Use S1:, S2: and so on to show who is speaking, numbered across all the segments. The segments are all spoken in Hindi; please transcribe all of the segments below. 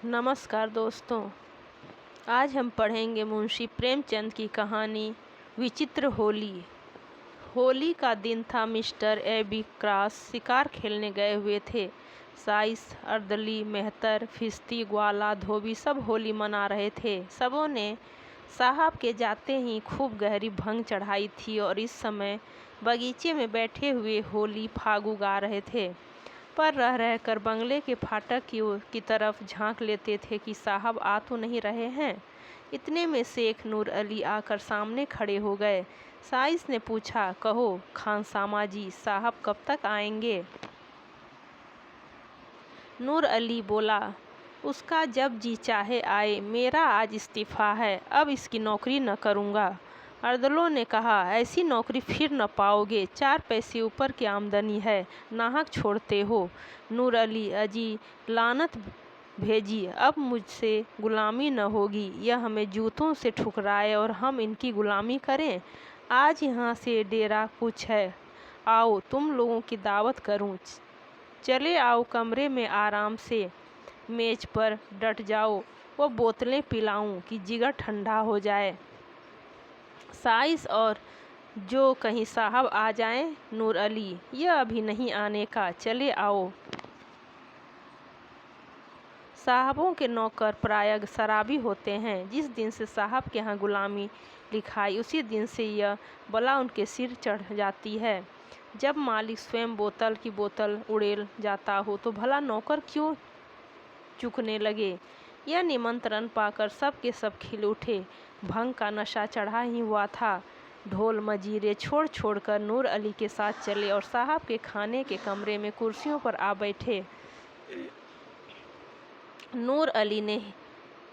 S1: नमस्कार दोस्तों। आज हम पढ़ेंगे मुंशी प्रेमचंद की कहानी विचित्र होली। होली का दिन था। Mister AB. क्रॉस शिकार खेलने गए हुए थे। साइस, अर्दली, मेहतर, फिश्ती, ग्वाला, धोबी सब होली मना रहे थे। सबों ने साहब के जाते ही खूब गहरी भंग चढ़ाई थी और इस समय बगीचे में बैठे हुए होली फागु गा रहे थे। पर रह रहकर बंगले के फाटक की तरफ झांक लेते थे कि साहब आ तो नहीं रहे हैं। इतने में शेख नूर अली आकर सामने खड़े हो गए। साइस ने पूछा, कहो खानसामा जी, साहब कब तक आएंगे? नूर अली बोला, उसका जब जी चाहे आए, मेरा आज इस्तीफ़ा है, अब इसकी नौकरी न करूँगा। अर्दलों ने कहा, ऐसी नौकरी फिर न पाओगे, 4 पैसे ऊपर की आमदनी है, नाहक छोड़ते हो। नूर अली, अजी लानत भेजी, अब मुझसे गुलामी न होगी। यह हमें जूतों से ठुकराए और हम इनकी गुलामी करें। आज यहाँ से डेरा कुछ है, आओ तुम लोगों की दावत करूँ। चले आओ कमरे में आराम से मेज पर डट जाओ, वो बोतलें पिलाऊं कि जिगर ठंडा हो जाए। साइस और जो कहीं साहब आ जाएं। नूर अली, यह अभी नहीं आने का, चले आओ। साहबों के नौकर प्रायः शराबी होते हैं। जिस दिन से साहब के यहाँ गुलामी लिखाई, उसी दिन से यह बला उनके सिर चढ़ जाती है। जब मालिक स्वयं बोतल की बोतल उड़ेल जाता हो तो भला नौकर क्यों चूकने लगे। यह निमंत्रण पाकर सब के सब खिल उठे। भंग का नशा चढ़ा ही हुआ था। ढोल मजीरे छोड़ छोड़कर नूर अली के साथ चले और साहब के खाने के कमरे में कुर्सियों पर आ बैठे। नूर अली ने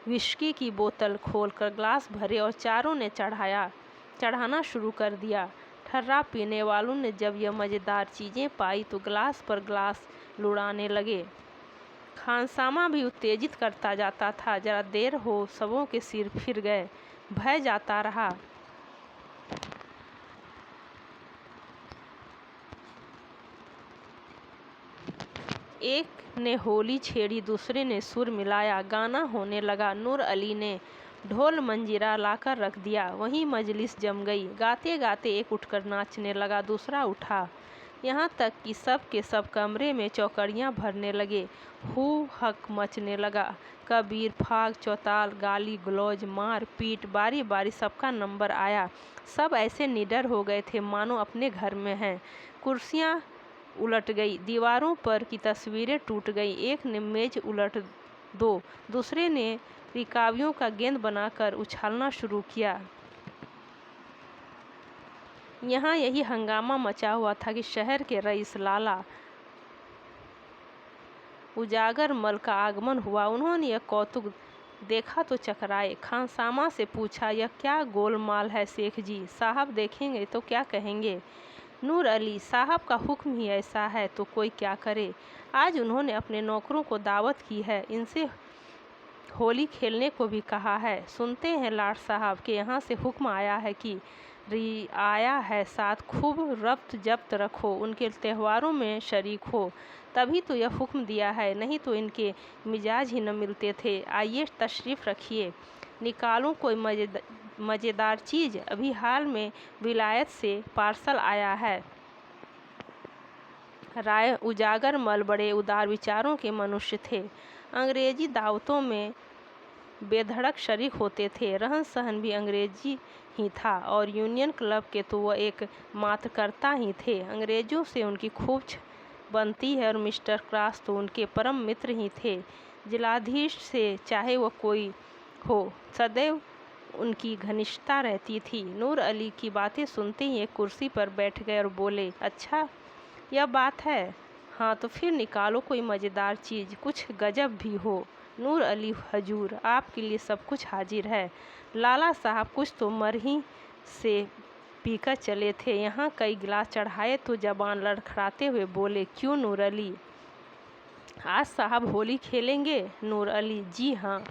S1: विस्की की बोतल खोलकर ग्लास भरे और चारों ने चढ़ाना शुरू कर दिया। ठर्रा पीने वालों ने जब यह मज़ेदार चीज़ें पाई तो ग्लास पर ग्लास लुढ़ाने लगे। खानसामा भी उत्तेजित करता जाता था। जरा देर हो, सबों के सिर फिर गए। भय जाता रहा। एक ने होली छेड़ी, दूसरे ने सुर मिलाया, गाना होने लगा। नूर अली ने ढोल मंजीरा लाकर रख दिया। वहीं मजलिस जम गई। गाते गाते एक उठकर नाचने लगा, दूसरा उठा, यहाँ तक कि सब के सब कमरे में चौकड़ियाँ भरने लगे। हू हक मचने लगा। कबीर, फाग, चौताल, गाली गलौज, मार पीट, बारी बारी सबका नंबर आया। सब ऐसे निडर हो गए थे मानो अपने घर में हैं। कुर्सियाँ उलट गई, दीवारों पर की तस्वीरें टूट गई। एक ने मेज उलट दो, दूसरे ने रिकाबियों का गेंद बनाकर उछालना शुरू किया। यहाँ यही हंगामा मचा हुआ था कि शहर के रईस लाला उजागर मल का आगमन हुआ। उन्होंने यह कौतुक देखा तो चकराए। खानसामा से पूछा, यह क्या गोलमाल है शेख जी? साहब देखेंगे तो क्या कहेंगे? नूर अली, साहब का हुक्म ही ऐसा है तो कोई क्या करे। आज उन्होंने अपने नौकरों को दावत की है, इनसे होली खेलने को भी कहा है। सुनते हैं लाट साहब के यहाँ से हुक्म आया है कि रियाया है साथ खूब रब्त जब्त रखो, उनके त्योहारों में शरीक हो। तभी तो यह हुक्म दिया है, नहीं तो इनके मिजाज ही न मिलते थे। आइए तशरीफ़ रखिए, निकालूं कोई मज़ेदार चीज़। अभी हाल में विलायत से पार्सल आया है। राय उजागर मल बड़े उदार विचारों के मनुष्य थे। अंग्रेजी दावतों में बेधड़क शरीक होते थे। रहन सहन भी अंग्रेजी ही था और यूनियन क्लब के तो वह एक मात्रकर्ता ही थे। अंग्रेज़ों से उनकी खूब बनती है और मिस्टर क्रॉस तो उनके परम मित्र ही थे। जिलाधीश से चाहे वह कोई हो, सदैव उनकी घनिष्ठता रहती थी। नूर अली की बातें सुनते ही एक कुर्सी पर बैठ गए और बोले, अच्छा यह बात है, हाँ तो फिर निकालो कोई मज़ेदार चीज़, कुछ गजब भी हो। नूर अली, हजूर आपके लिए सब कुछ हाजिर है। लाला साहब कुछ तो मरही से पीकर चले थे। यहाँ कई गिलास चढ़ाए तो जबान लड़खड़ाते हुए बोले, क्यों नूर अली, आज साहब होली खेलेंगे? नूर अली, जी हाँ।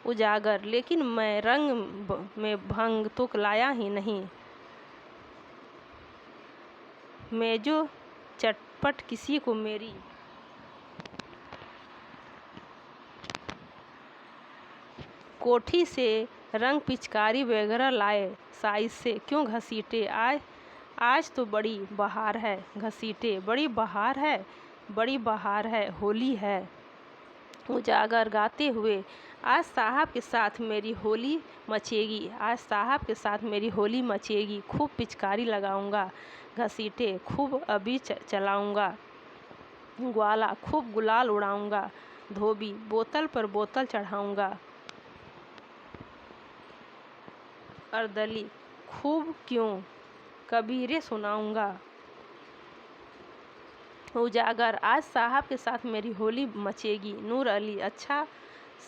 S1: उजागर, लेकिन मैं रंग में भंग तो लाया ही नहीं। मैं जो चटपट किसी को मेरी कोठी से रंग पिचकारी वगैरह लाए, साइज से क्यों घसीटे, आज तो बड़ी बहार है, घसीटे बड़ी बहार है, होली है। उजागर गाते हुए, आज साहब के साथ मेरी होली मचेगी, आज साहब के साथ मेरी होली मचेगी, खूब पिचकारी लगाऊंगा, घसीटे खूब अभी चलाऊंगा, ग्वाला खूब गुलाल उड़ाऊंगा, धोबी बोतल पर बोतल चढ़ाऊंगा, अर्दली खूब क्यों कबीरे सुनाऊंगा। उजागर, आज साहब के साथ मेरी होली मचेगी। नूर अली, अच्छा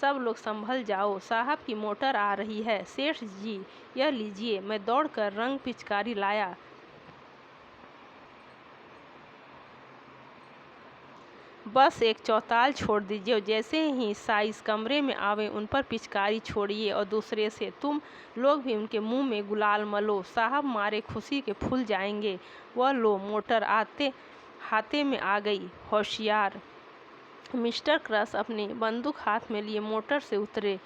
S1: सब लोग संभल जाओ, साहब की मोटर आ रही है। सेठ जी, यह लीजिए, मैं दौड़कर रंग पिचकारी लाया। बस एक चौताल छोड़ दीजिए और जैसे ही साइज कमरे में आवे उन पर पिचकारी छोड़िए और दूसरे से तुम लोग भी उनके मुंह में गुलाल मलो, साहब मारे खुशी के फूल जाएंगे। वह लो, मोटर हाथे में आ गई। होशियार मिस्टर क्रस अपनी बंदूक हाथ में लिए मोटर से उतरे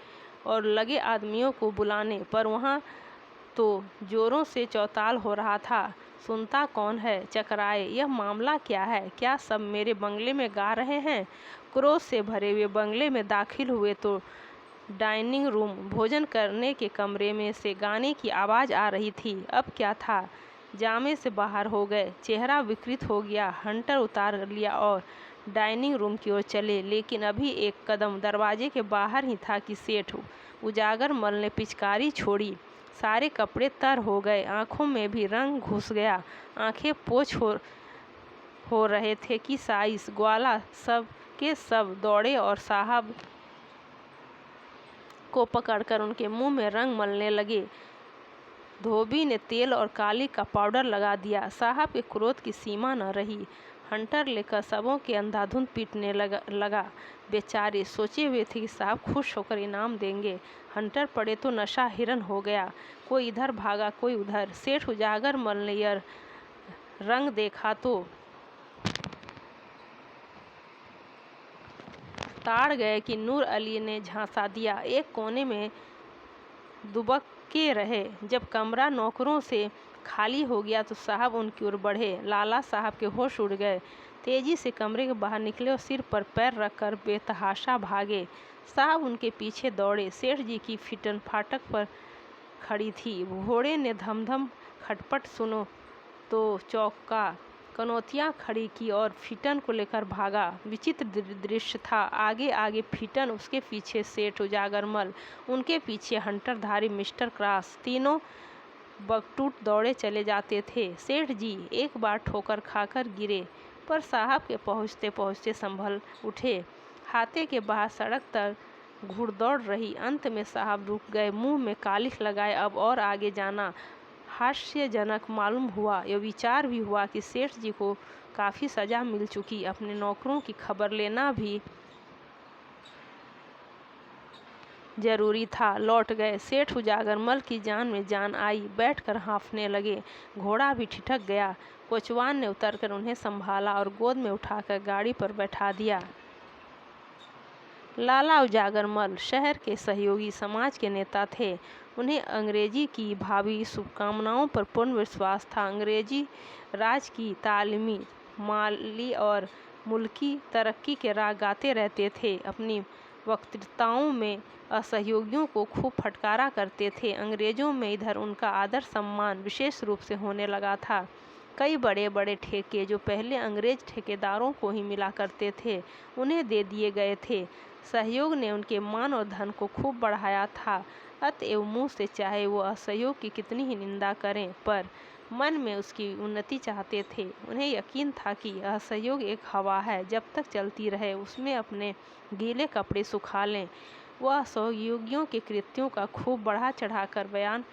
S1: और लगे आदमियों को बुलाने, पर वहाँ तो जोरों से चौताल हो रहा था। सुनता कौन है? चकराए, यह मामला क्या है? क्या सब मेरे बंगले में गा रहे हैं? क्रोध से भरे हुए बंगले में दाखिल हुए तो डाइनिंग रूम, भोजन करने के कमरे में से गाने की आवाज़ आ रही थी। अब क्या था? जामे से बाहर हो गए, चेहरा विकृत हो गया। हंटर उतार लिया और डाइनिंग रूम की ओर चले, लेकिन अभी एक कदम दरवाजे के बाहर ही था कि सेठ उजागर मल ने पिचकारी छोड़ी। सारे कपड़े तर हो गए, आंखों में भी रंग घुस गया, आंखें पोछ हो रहे थे कि साइस ग्वाला सब के सब दौड़े और साहब को पकड़कर उनके मुंह में रंग मलने लगे। धोबी ने तेल और काली का पाउडर लगा दिया। साहब के क्रोध की सीमा न रही। हंटर लेकर सबों के अंधाधुंध पीटने लगा। बेचारे सोचे हुए थे कि साहब खुश होकर इनाम देंगे। हंटर पड़े तो नशा हिरन हो गया, कोई इधर भागा कोई उधर। सेठ उजागर मल ने यह रंग देखा तो ताड़ गए कि नूर अली ने झांसा दिया। एक कोने में दुबक के रहे। जब कमरा नौकरों से खाली हो गया तो साहब उनकी ओर बढ़े। लाला साहब के होश उड़ गए, तेजी से कमरे के बाहर निकले और सिर पर पैर रखकर बेतहाशा भागे। साहब उनके पीछे दौड़े। सेठ जी की फिटन फाटक पर खड़ी थी। घोड़े ने धमधम खटपट सुनो तो चौका, कनौतियाँ खड़ी की और फिटन को लेकर भागा। विचित्र दृश्य था। आगे आगे फिटन, उसके पीछे सेठ उजागरमल, उनके पीछे हंटरधारी मिस्टर क्रॉस। तीनों बकटूट दौड़े चले जाते थे। सेठ जी एक बार ठोकर खाकर गिरे, पर साहब के पहुँचते पहुँचते संभल उठे। हाथे के बाहर सड़क तक घुड़दौड़ रही। अंत में साहब रुक गए, मुंह में कालिख लगाए। अब और आगे जाना हास्यजनक मालूम हुआ। यह विचार भी हुआ कि सेठ जी को काफ़ी सज़ा मिल चुकी, अपने नौकरों की खबर लेना भी जरूरी था। लौट गए। सेठ उजागरमल की जान में जान आई, बैठकर हाँफने लगे। घोड़ा भी ठिठक गया। कोचवान ने उतरकर उन्हें संभाला और गोद में उठाकर गाड़ी पर बैठा दिया। लाला उजागरमल शहर के सहयोगी समाज के नेता थे। उन्हें अंग्रेजी की भावी शुभकामनाओं पर पूर्ण विश्वास था। अंग्रेजी राज की तालीमी, माली और मुल्की तरक्की के राग गाते रहते थे। अपनी वक्तृताओं में असहयोगियों को खूब फटकारा करते थे। अंग्रेजों में इधर उनका आदर सम्मान विशेष रूप से होने लगा था। कई बड़े बड़े ठेके जो पहले अंग्रेज ठेकेदारों को ही मिला करते थे, उन्हें दे दिए गए थे। सहयोग ने उनके मान और धन को खूब बढ़ाया था। अतएव मुँह से चाहे वो असहयोग की कितनी ही निंदा करें, पर मन में उसकी उन्नति चाहते थे। उन्हें यकीन था कि असहयोग एक हवा है, जब तक चलती रहे उसमें अपने गीले कपड़े सुखा लें। वह सहयोगियों के कृत्यों का खूब बढ़ा चढ़ाकर बयान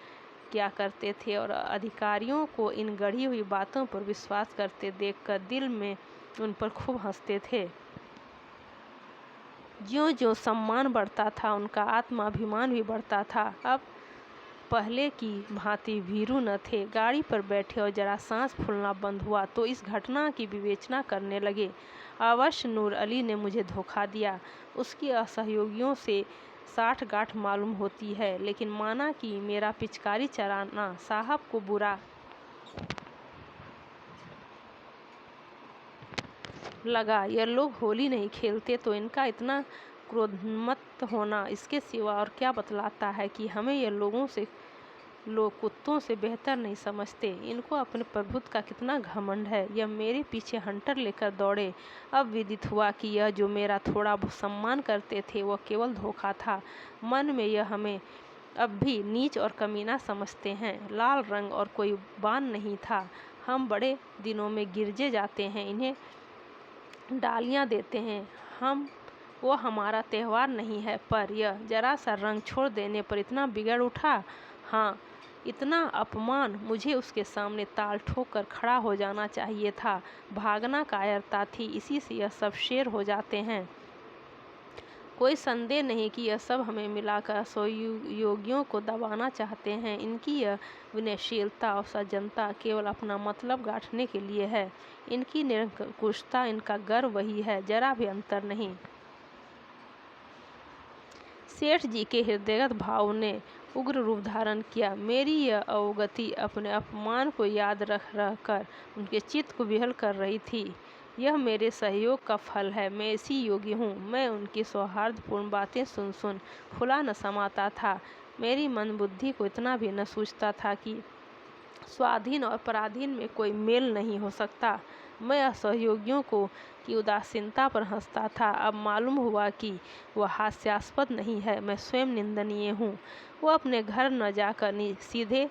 S1: किया करते थे और अधिकारियों को इन गढ़ी हुई बातों पर विश्वास करते देखकर दिल में उन पर खूब हंसते थे। ज्यों ज्यों सम्मान बढ़ता था, उनका आत्माभिमान भी बढ़ता था। अब पहले की भांति भीरू न थे। गाड़ी पर बैठे और जरा सांस फूलना बंद हुआ तो इस घटना की विवेचना करने लगे। अवश्य नूर अली ने मुझे धोखा दिया। उसकी असहयोगियों से साठगांठ मालूम होती है, लेकिन माना कि मेरा पिचकारी चलाना साहब को बुरा लगा। यह लोग होली नहीं खेलते तो इनका इतना क्रोधमत्त होना इसके सिवा और क्या बतलाता है कि हमें यह लोग कुत्तों से बेहतर नहीं समझते। इनको अपने प्रभुत्व का कितना घमंड है। यह मेरे पीछे हंटर लेकर दौड़े। अब विदित हुआ कि यह जो मेरा थोड़ा सम्मान करते थे वह केवल धोखा था। मन में यह हमें अब भी नीच और कमीना समझते हैं। लाल रंग और कोई बान नहीं था। हम बड़े दिनों में गिरजे जाते हैं, इन्हें डालियाँ देते हैं। वो हमारा त्यौहार नहीं है, पर यह जरा सा रंग छोड़ देने पर इतना बिगड़ उठा। हाँ, इतना अपमान। मुझे उसके सामने ताल ठोक कर खड़ा हो जाना चाहिए था। भागना कायरता थी, इसी से यह सब शेर हो जाते हैं। कोई संदेह नहीं कि यह सब हमें मिलाकर सहयोगियों को दबाना चाहते हैं। इनकी यह विनयशीलता और सज्जनता केवल अपना मतलब गांठने के लिए है। इनकी निरंकुशता, इनका गर्व वही है, जरा भी अंतर नहीं। सेठ जी के हृदयगत भाव ने उग्र रूप धारण किया। मेरी यह अवगति अपने अपमान को याद रख कर उनके चित्त को विहल कर रही थी। यह मेरे सहयोग का फल है। मैं इसी योग्य हूँ। मैं उनकी सौहार्दपूर्ण बातें सुन फुला न समाता था। मेरी मन बुद्धि को इतना भी न सूझता था कि स्वाधीन और पराधीन में कोई मेल नहीं हो सकता। मैं असहयोगियों की उदासीनता पर हंसता था। अब मालूम हुआ कि वह हास्यास्पद नहीं है, मैं स्वयं निंदनीय हूँ। वो अपने घर न जाकर सीधे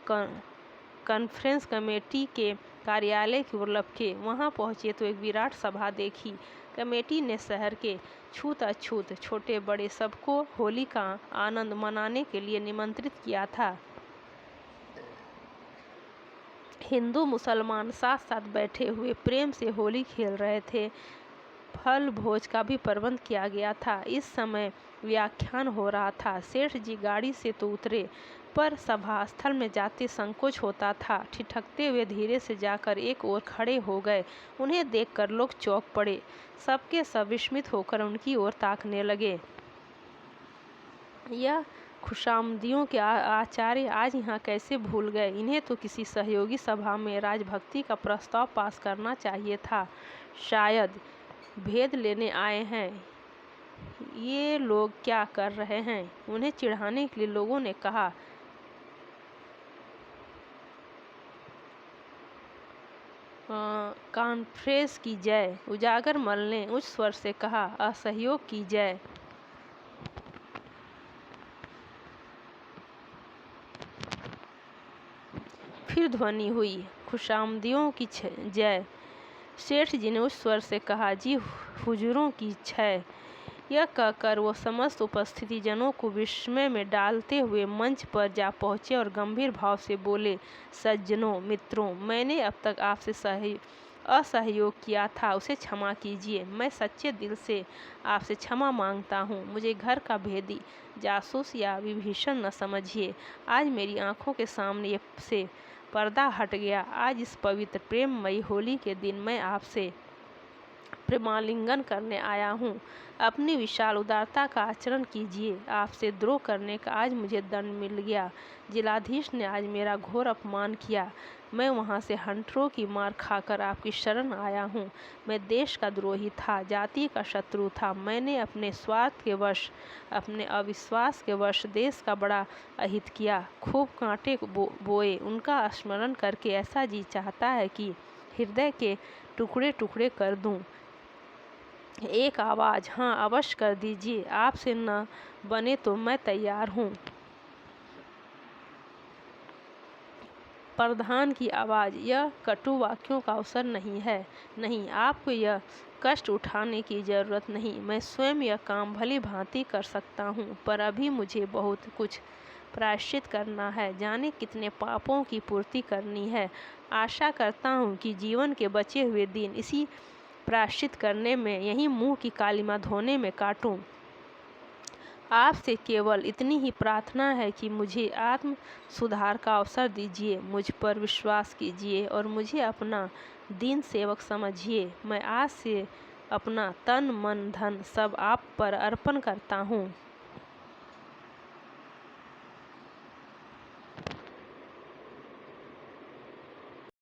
S1: कॉन्फ्रेंस कमेटी के कार्यालय की ओर लपके। वहाँ पहुँचे तो एक विराट सभा देखी। कमेटी ने शहर के छूत-अछूत, छोटे बड़े सबको होली का आनंद मनाने के लिए निमंत्रित किया था। हिंदू मुसलमान साथ साथ बैठे हुए प्रेम से होली खेल रहे थे। फल भोज का भी प्रबंध किया गया था। इस समय व्याख्यान हो रहा था। सेठ जी गाड़ी से तो उतरे, पर सभा स्थल में जाते संकोच होता था। ठिठकते हुए धीरे से जाकर एक ओर खड़े हो गए। उन्हें देखकर लोग चौंक पड़े। सबके सब विस्मित होकर उनकी ओर ताकने लगे। यह खुशामदियों के आचार्य आज यहाँ कैसे भूल गए? इन्हें तो किसी सहयोगी सभा में राजभक्ति का प्रस्ताव पास करना चाहिए था। शायद भेद लेने आए हैं। ये लोग क्या कर रहे हैं? उन्हें चिढ़ाने के लिए लोगों ने कहा। कॉन्फ्रेंस की जय। उजागर मल ने उच्च स्वर से कहा। असहयोग की जय। फिर ध्वनि हुई, खुशामदियों की जय। सेठ जी ने उस स्वर से कहा, जी हुजूरों की जय। यह कहकर वो समस्त उपस्थिति जनों को विस्मय में डालते हुए मंच पर जा पहुँचे और गंभीर भाव से बोले, सज्जनों, मित्रों, मैंने अब तक आपसे असहयोग किया था, उसे क्षमा कीजिए। मैं सच्चे दिल से आपसे क्षमा मांगता हूँ। मुझे घर का भेदी, जासूस या विभीषण न समझिए। आज मेरी आंखों के सामने से पर्दा हट गया। आज इस पवित्र प्रेममयी होली के दिन मैं आपसे प्रेमालिंगन करने आया हूँ। अपनी विशाल उदारता का आचरण कीजिए। आपसे द्रोह करने का आज मुझे दंड मिल गया। जिलाधीश ने आज मेरा घोर अपमान किया। मैं वहाँ से हंटरों की मार खाकर आपकी शरण आया हूँ। मैं देश का द्रोही था, जाति का शत्रु था। मैंने अपने स्वार्थ के वश, अपने अविश्वास के वश देश का बड़ा अहित किया। खूब कांटे बोए। उनका स्मरण करके ऐसा जी चाहता है कि हृदय के टुकड़े टुकड़े कर दूं। एक आवाज़, हाँ अवश्य कर दीजिए। आपसे न बने तो मैं तैयार हूँ। प्रधान की आवाज़, यह कटु वाक्यों का अवसर नहीं है। नहीं, आपको यह कष्ट उठाने की ज़रूरत नहीं। मैं स्वयं यह काम भली भांति कर सकता हूँ, पर अभी मुझे बहुत कुछ प्रायश्चित करना है। जाने कितने पापों की पूर्ति करनी है। आशा करता हूँ कि जीवन के बचे हुए दिन इसी प्रायश्चित करने में, यहीं मुंह की कालिमा धोने में काटूं। आपसे केवल इतनी ही प्रार्थना है कि मुझे आत्म सुधार का अवसर दीजिए। मुझ पर विश्वास कीजिए और मुझे अपना दीन सेवक समझिए। मैं आज से अपना तन मन धन सब आप पर अर्पण करता हूँ।